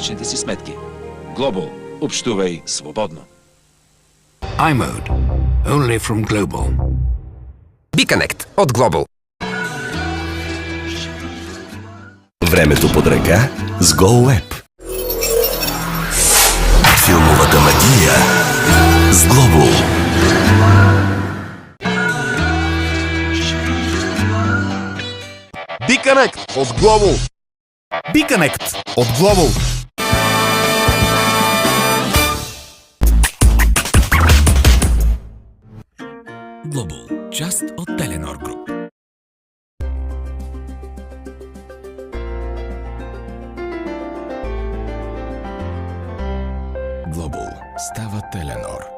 личните си сметки. Global. Общувай свободно. iMode. Only from Global. BeConnect от Global. Времето под ръка с GoWeb. Филмовата магия с Global. BeConnect от Global. BeConnect от Global. Global. Част от Telenor Group. Global става Telenor.